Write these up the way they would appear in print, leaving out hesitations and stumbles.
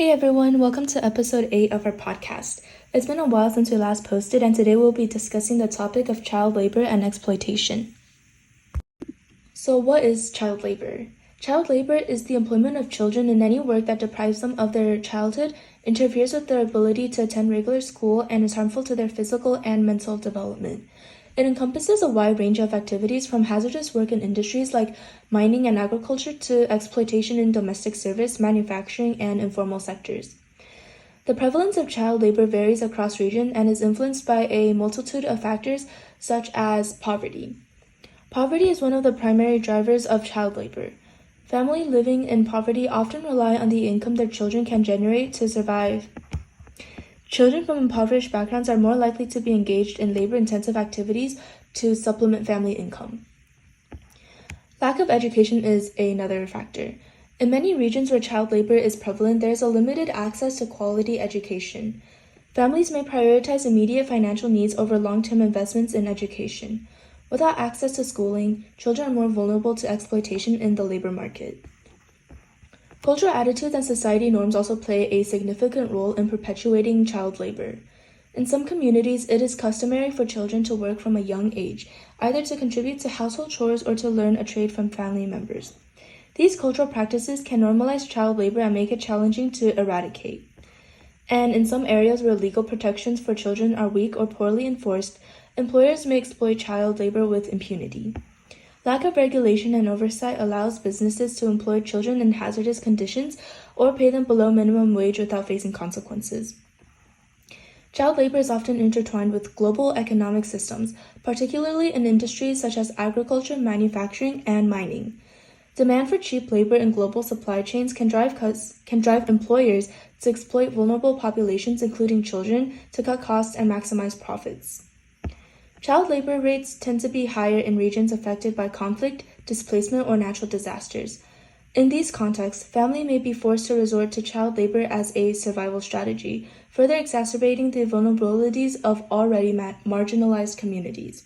Hey everyone, welcome to episode 8 of our podcast. It's been a while since we last posted, and today we'll be discussing the topic of child labor and exploitation. So, what is child labor? Child labor is the employment of children in any work that deprives them of their childhood, interferes with their ability to attend regular school, and is harmful to their physical and mental development. It encompasses a wide range of activities from hazardous work in industries like mining and agriculture to exploitation in domestic service, manufacturing, and informal sectors. The prevalence of child labor varies across regions and is influenced by a multitude of factors such as poverty. Poverty is one of the primary drivers of child labor. Families living in poverty often rely on the income their children can generate to survive. Children from impoverished backgrounds are more likely to be engaged in labor-intensive activities to supplement family income. Lack of education is another factor. In many regions where child labor is prevalent, there is a limited access to quality education. Families may prioritize immediate financial needs over long-term investments in education. Without access to schooling, children are more vulnerable to exploitation in the labor market. Cultural attitudes and society norms also play a significant role in perpetuating child labor. In some communities, it is customary for children to work from a young age, either to contribute to household chores or to learn a trade from family members. These cultural practices can normalize child labor and make it challenging to eradicate. And in some areas where legal protections for children are weak or poorly enforced, employers may exploit child labor with impunity. Lack of regulation and oversight allows businesses to employ children in hazardous conditions or pay them below minimum wage without facing consequences. Child labor is often intertwined with global economic systems, particularly in industries such as agriculture, manufacturing, and mining. Demand for cheap labor in global supply chains can drive employers to exploit vulnerable populations, including children, to cut costs and maximize profits. Child labor rates tend to be higher in regions affected by conflict, displacement, or natural disasters. In these contexts, families may be forced to resort to child labor as a survival strategy, further exacerbating the vulnerabilities of already marginalized communities.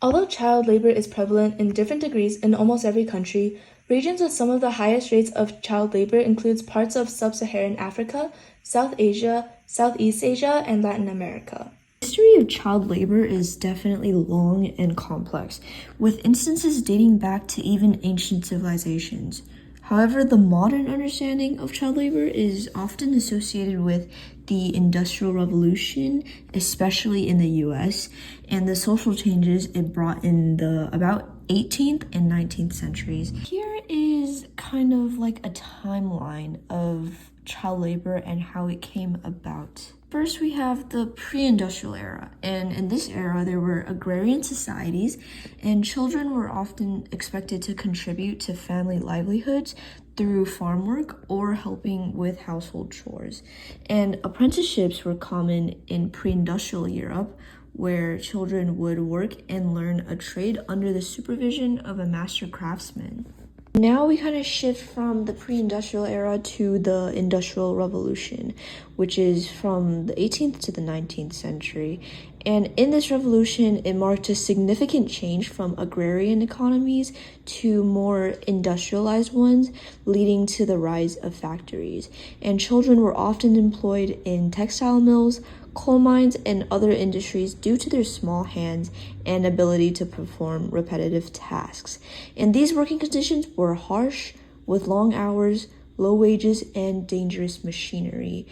Although child labor is prevalent in different degrees in almost every country, regions with some of the highest rates of child labor includes parts of sub-Saharan Africa, South Asia, Southeast Asia, and Latin America. The history of child labor is definitely long and complex, with instances dating back to even ancient civilizations. However, the modern understanding of child labor is often associated with the Industrial Revolution, especially in the US, and the social changes it brought in the about 18th and 19th centuries. Here is kind of like a timeline of child labor and how it came about. First, we have the pre-industrial era, and in this era, there were agrarian societies, and children were often expected to contribute to family livelihoods through farm work or helping with household chores. And apprenticeships were common in pre-industrial Europe, where children would work and learn a trade under the supervision of a master craftsman. Now we kind of shift from the pre-industrial era to the Industrial Revolution, which is from the 18th to the 19th century. And in this revolution, it marked a significant change from agrarian economies to more industrialized ones, leading to the rise of factories. And children were often employed in textile mills, coal mines, and other industries due to their small hands and ability to perform repetitive tasks. And these working conditions were harsh, with long hours, low wages, and dangerous machinery.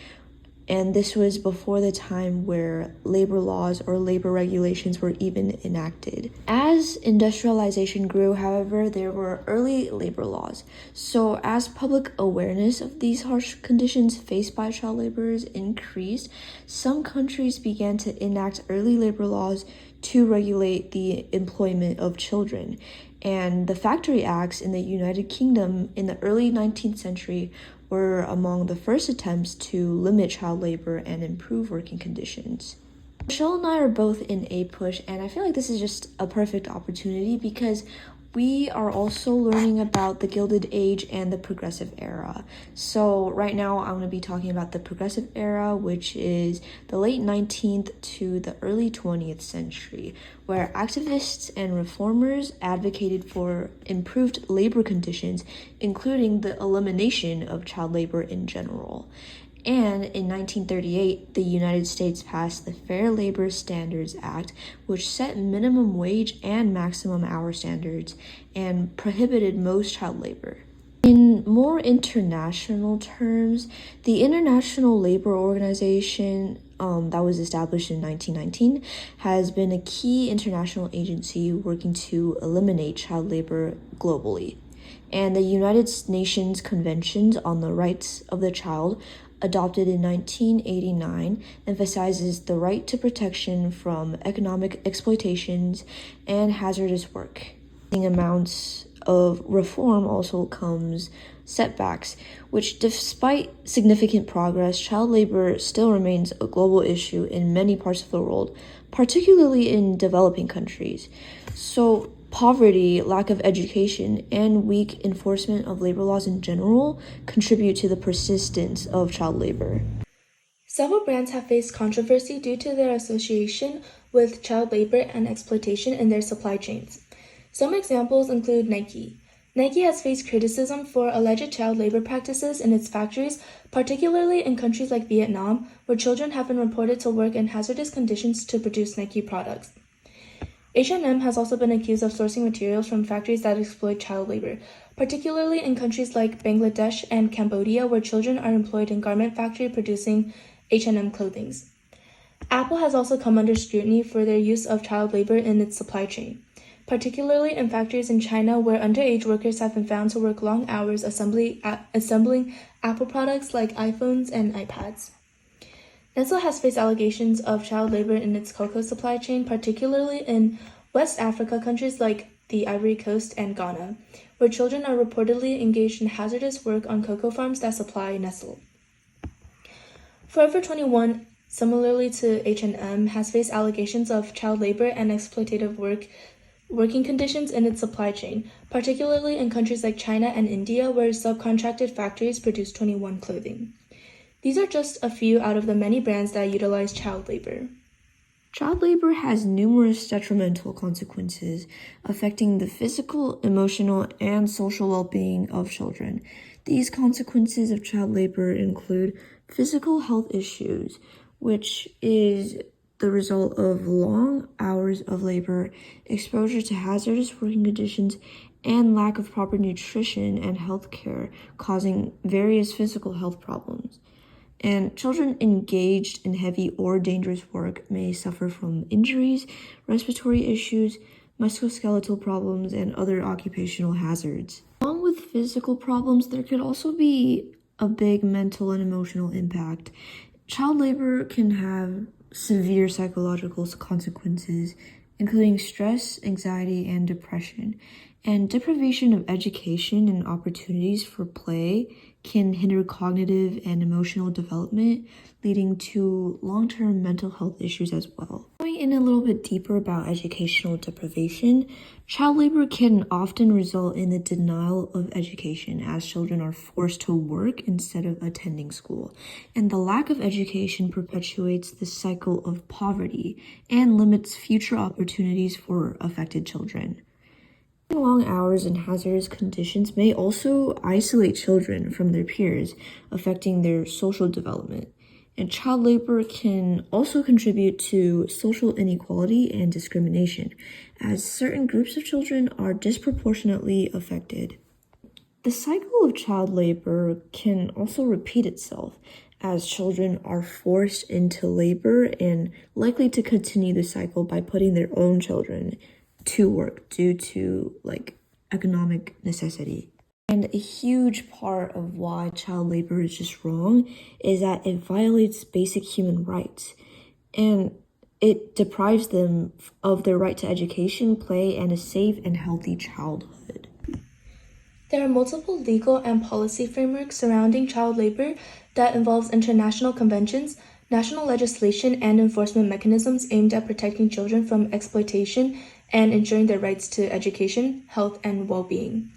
And this was before the time where labor laws or labor regulations were even enacted. As industrialization grew, however, there were early labor laws. So as public awareness of these harsh conditions faced by child laborers increased, some countries began to enact early labor laws to regulate the employment of children. And the Factory Acts in the United Kingdom in the early 19th century were among the first attempts to limit child labor and improve working conditions. Michelle and I are both in APUSH, and I feel like this is just a perfect opportunity because We are also learning about the Gilded Age and the Progressive Era. So right now I'm going to be talking about the Progressive Era, which is the late 19th to the early 20th century, where activists and reformers advocated for improved labor conditions, including the elimination of child labor in general. And in 1938, the United States passed the Fair Labor Standards Act, which set minimum wage and maximum hour standards and prohibited most child labor. In more international terms, the International Labor Organization, that was established in 1919, has been a key international agency working to eliminate child labor globally. And the United Nations Conventions on the Rights of the Child, adopted in 1989, emphasizes the right to protection from economic exploitations and hazardous work. Amounts of reform also comes setbacks, which despite significant progress, child labor still remains a global issue in many parts of the world, particularly in developing countries. So poverty, lack of education, and weak enforcement of labor laws in general contribute to the persistence of child labor. Several brands have faced controversy due to their association with child labor and exploitation in their supply chains. Some examples include Nike. Nike has faced criticism for alleged child labor practices in its factories, particularly in countries like Vietnam, where children have been reported to work in hazardous conditions to produce Nike products. H&M has also been accused of sourcing materials from factories that exploit child labor, particularly in countries like Bangladesh and Cambodia, where children are employed in garment factory producing H&M clothing. Apple has also come under scrutiny for their use of child labor in its supply chain, particularly in factories in China where underage workers have been found to work long hours assembling Apple products like iPhones and iPads. Nestle has faced allegations of child labor in its cocoa supply chain, particularly in West Africa countries like the Ivory Coast and Ghana, where children are reportedly engaged in hazardous work on cocoa farms that supply Nestle. Forever 21, similarly to H&M, has faced allegations of child labor and exploitative working conditions in its supply chain, particularly in countries like China and India, where subcontracted factories produce 21 clothing. These are just a few out of the many brands that utilize child labor. Child labor has numerous detrimental consequences affecting the physical, emotional, and social well-being of children. These consequences of child labor include physical health issues, which is the result of long hours of labor, exposure to hazardous working conditions, and lack of proper nutrition and health care, causing various physical health problems. And children engaged in heavy or dangerous work may suffer from injuries, respiratory issues, musculoskeletal problems, and other occupational hazards. Along with physical problems, there could also be a big mental and emotional impact. Child labor can have severe psychological consequences, including stress, anxiety, and depression. And deprivation of education and opportunities for play can hinder cognitive and emotional development, leading to long-term mental health issues as well. Going in a little bit deeper about educational deprivation, child labor can often result in the denial of education as children are forced to work instead of attending school. And the lack of education perpetuates the cycle of poverty and limits future opportunities for affected children. Long hours and hazardous conditions may also isolate children from their peers, affecting their social development. And child labor can also contribute to social inequality and discrimination, as certain groups of children are disproportionately affected. The cycle of child labor can also repeat itself, as children are forced into labor and likely to continue the cycle by putting their own children to work due to economic necessity. And a huge part of why child labor is just wrong is that it violates basic human rights, and it deprives them of their right to education, play, and a safe and healthy childhood. There are multiple legal and policy frameworks surrounding child labor that involves international conventions, national legislation, and enforcement mechanisms aimed at protecting children from exploitation and ensuring their rights to education, health, and well-being.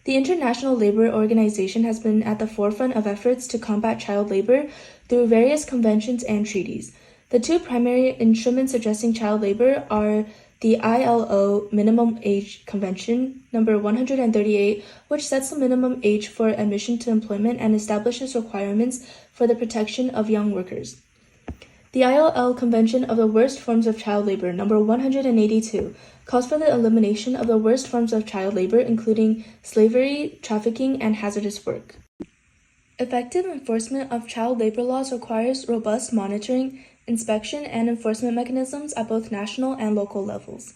The International Labor Organization has been at the forefront of efforts to combat child labor through various conventions and treaties. The two primary instruments addressing child labor are the ILO Minimum Age Convention, number 138, which sets the minimum age for admission to employment and establishes requirements for the protection of young workers. The ILO Convention of the Worst Forms of Child Labor, number 182, calls for the elimination of the worst forms of child labor, including slavery, trafficking, and hazardous work. Effective enforcement of child labor laws requires robust monitoring, inspection, and enforcement mechanisms at both national and local levels.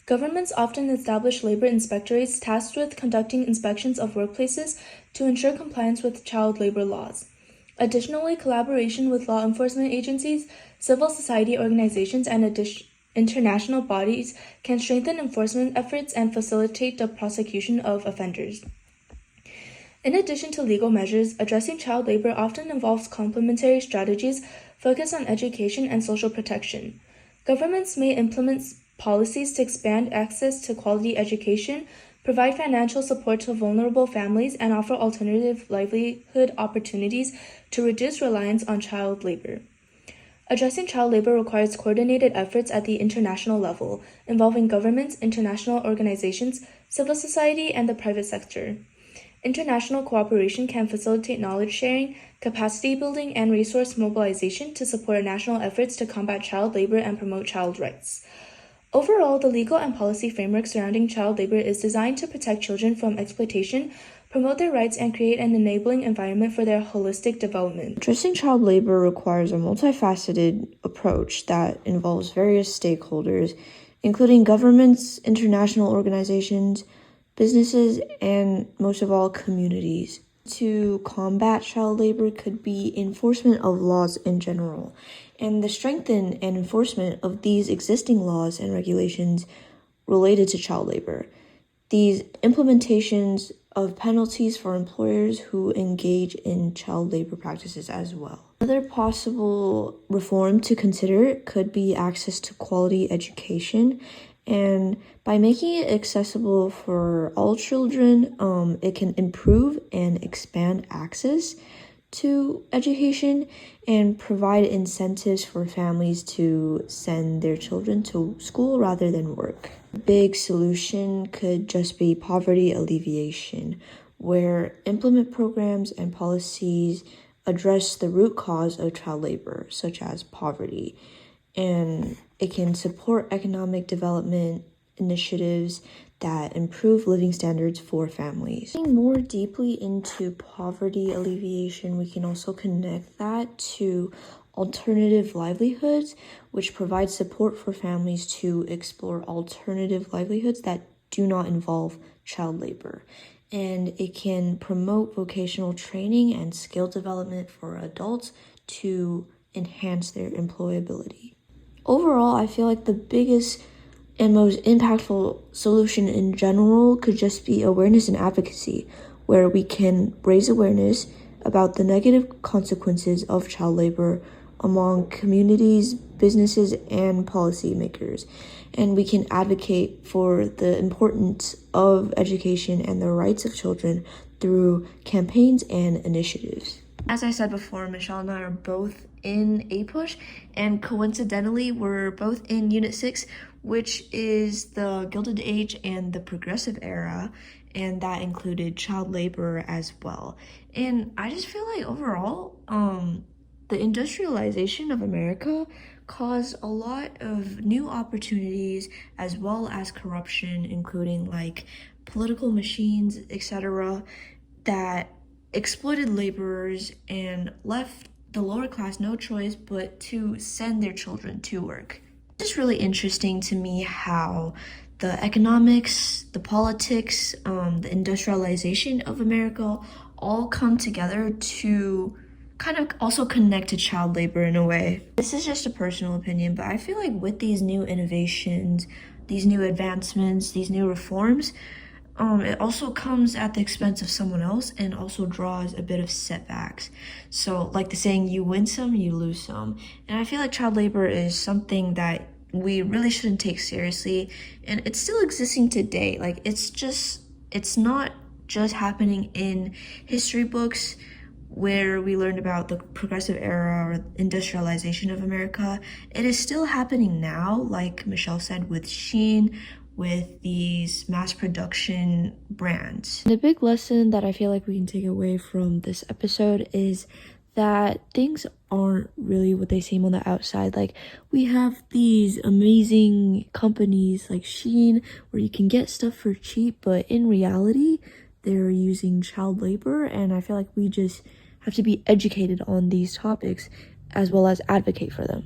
Governments often establish labor inspectorates tasked with conducting inspections of workplaces to ensure compliance with child labor laws. Additionally, collaboration with law enforcement agencies, civil society organizations, and international bodies can strengthen enforcement efforts and facilitate the prosecution of offenders. In addition to legal measures, addressing child labor often involves complementary strategies focused on education and social protection. Governments may implement policies to expand access to quality education, provide financial support to vulnerable families, and offer alternative livelihood opportunities to reduce reliance on child labor. Addressing child labor requires coordinated efforts at the international level, involving governments, international organizations, civil society, and the private sector. International cooperation can facilitate knowledge sharing, capacity building, and resource mobilization to support national efforts to combat child labor and promote child rights. Overall, the legal and policy framework surrounding child labor is designed to protect children from exploitation, promote their rights, and create an enabling environment for their holistic development. Addressing child labor requires a multifaceted approach that involves various stakeholders, including governments, international organizations, businesses, and most of all, communities. To combat child labor could be enforcement of laws in general, and the strengthen and enforcement of these existing laws and regulations related to child labor. These implementations of penalties for employers who engage in child labor practices as well. Another possible reform to consider could be access to quality education. And by making it accessible for all children, it can improve and expand access to education and provide incentives for families to send their children to school rather than work. A big solution could just be poverty alleviation, where implement programs and policies address the root cause of child labor, such as poverty. And it can support economic development initiatives that improve living standards for families. Getting more deeply into poverty alleviation, we can also connect that to alternative livelihoods, which provide support for families to explore alternative livelihoods that do not involve child labor. And it can promote vocational training and skill development for adults to enhance their employability. Overall, I feel like the biggest and most impactful solution in general could just be awareness and advocacy, where we can raise awareness about the negative consequences of child labor among communities, businesses, and policymakers. And we can advocate for the importance of education and the rights of children through campaigns and initiatives. As I said before, Michelle and I are both in APUSH, and coincidentally, we're both in Unit 6, which is the Gilded Age and the Progressive Era, and that included child labor as well. And I just feel like overall, the industrialization of America caused a lot of new opportunities as well as corruption, including like political machines, etc., that exploited laborers and left the lower class no choice but to send their children to work. It's really interesting to me how the economics, the politics, the industrialization of America all come together to kind of also connect to child labor in a way. This is just a personal opinion, but I feel like with these new innovations, these new advancements, these new reforms, it also comes at the expense of someone else and also draws a bit of setbacks. So like the saying, you win some, you lose some. And I feel like child labor is something that we really shouldn't take seriously, and it's still existing today. Like, it's not just happening in history books where we learned about the progressive era or industrialization of America. It is still happening now, like Michelle said, with Shein, with these mass production brands. The big lesson that I feel like we can take away from this episode is that things aren't really what they seem on the outside. Like, we have these amazing companies like Shein where you can get stuff for cheap, but in reality, they're using child labor, and I feel like we just have to be educated on these topics as well as advocate for them.